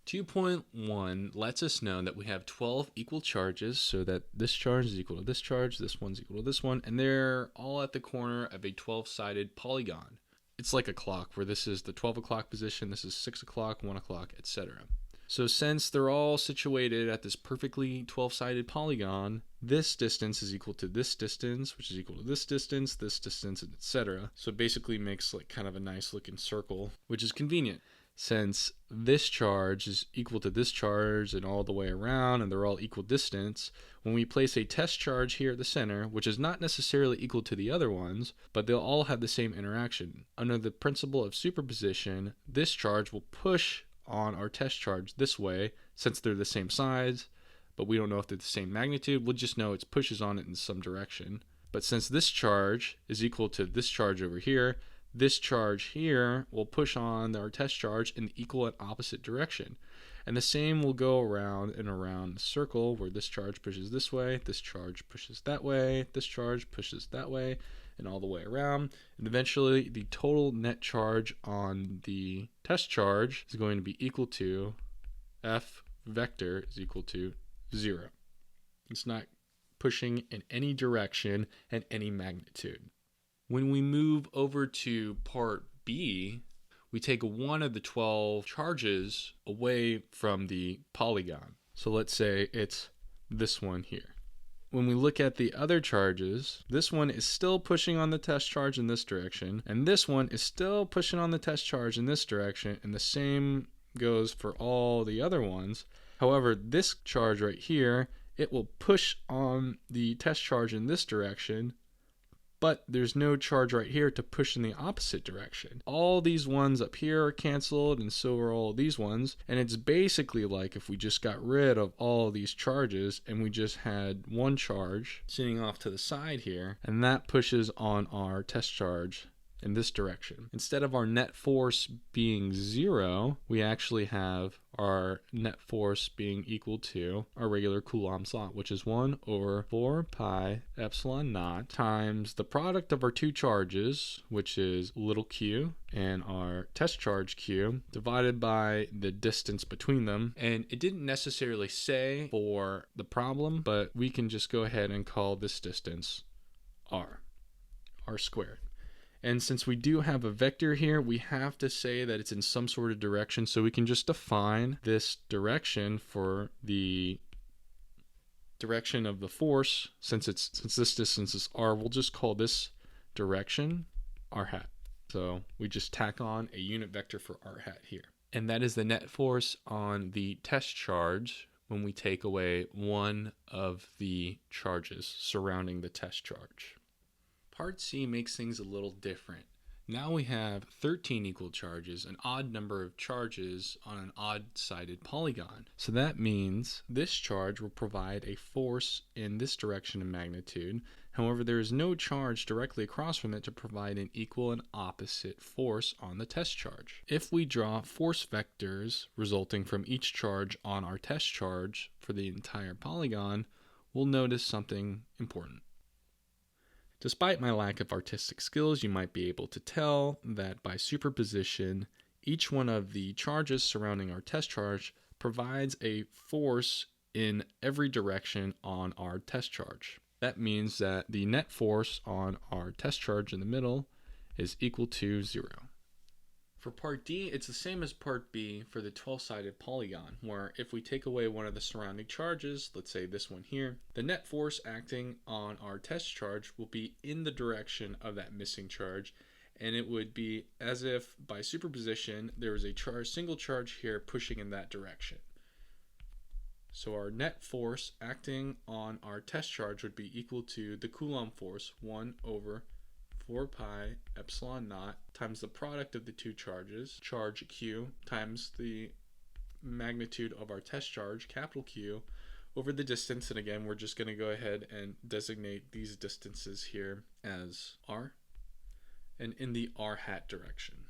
2.1 lets us know that we have 12 equal charges, so that this charge is equal to this charge, this one's equal to this one, and they're all at the corner of a 12-sided polygon. It's like a clock, where this is the 12 o'clock position, this is 6 o'clock, 1 o'clock, etc. So since they're all situated at this perfectly 12-sided polygon, this distance is equal to this distance, which is equal to this distance, etc. So it basically makes like kind of a nice looking circle, which is convenient. Since this charge is equal to this charge and all the way around, and they're all equal distance, when we place a test charge here at the center, which is not necessarily equal to the other ones, but they'll all have the same interaction. Under the principle of superposition, this charge will push on our test charge this way, since they're the same size, but we don't know if they're the same magnitude. We'll just know it pushes on it in some direction. But since this charge is equal to this charge over here, this charge here will push on our test charge in the equal and opposite direction. And the same will go around and around the circle, where this charge pushes this way, this charge pushes that way, this charge pushes that way, and all the way around. And eventually the total net charge on the test charge is going to be equal to F vector is equal to 0. It's not pushing in any direction and any magnitude. When we move over to part B, we take one of the 12 charges away from the polygon. So let's say it's this one here. When we look at the other charges, this one is still pushing on the test charge in this direction, and this one is still pushing on the test charge in this direction, and the same goes for all the other ones. However, this charge right here, it will push on the test charge in this direction, but there's no charge right here to push in the opposite direction. All these ones up here are canceled, and so are all these ones. And it's basically like if we just got rid of all these charges and we just had one charge sitting off to the side here, and that pushes on our test charge in this direction. Instead of our net force being 0, we actually have our net force being equal to our regular Coulomb's law, which is 1 over 4 pi epsilon naught times the product of our two charges, which is little q, and our test charge q, divided by the distance between them. And it didn't necessarily say for the problem, but we can just go ahead and call this distance r squared. And since we do have a vector here, we have to say that it's in some sort of direction. So we can just define this direction for the direction of the force. Since this distance is r, we'll just call this direction r hat. So we just tack on a unit vector for r hat here. And that is the net force on the test charge when we take away one of the charges surrounding the test charge. Part C makes things a little different. Now we have 13 equal charges, an odd number of charges on an odd-sided polygon. So that means this charge will provide a force in this direction of magnitude. However, there is no charge directly across from it to provide an equal and opposite force on the test charge. If we draw force vectors resulting from each charge on our test charge for the entire polygon, we'll notice something important. Despite my lack of artistic skills, you might be able to tell that by superposition, each one of the charges surrounding our test charge provides a force in every direction on our test charge. That means that the net force on our test charge in the middle is equal to 0. For part D, it's the same as part B for the 12-sided polygon, where if we take away one of the surrounding charges, let's say this one here, the net force acting on our test charge will be in the direction of that missing charge, and it would be as if by superposition there was a single charge here pushing in that direction. So our net force acting on our test charge would be equal to the Coulomb force, 1 over 4 pi epsilon naught times the product of the two charges, charge q, times the magnitude of our test charge, capital Q, over the distance. And again, we're just going to go ahead and designate these distances here as r, and in the r hat direction.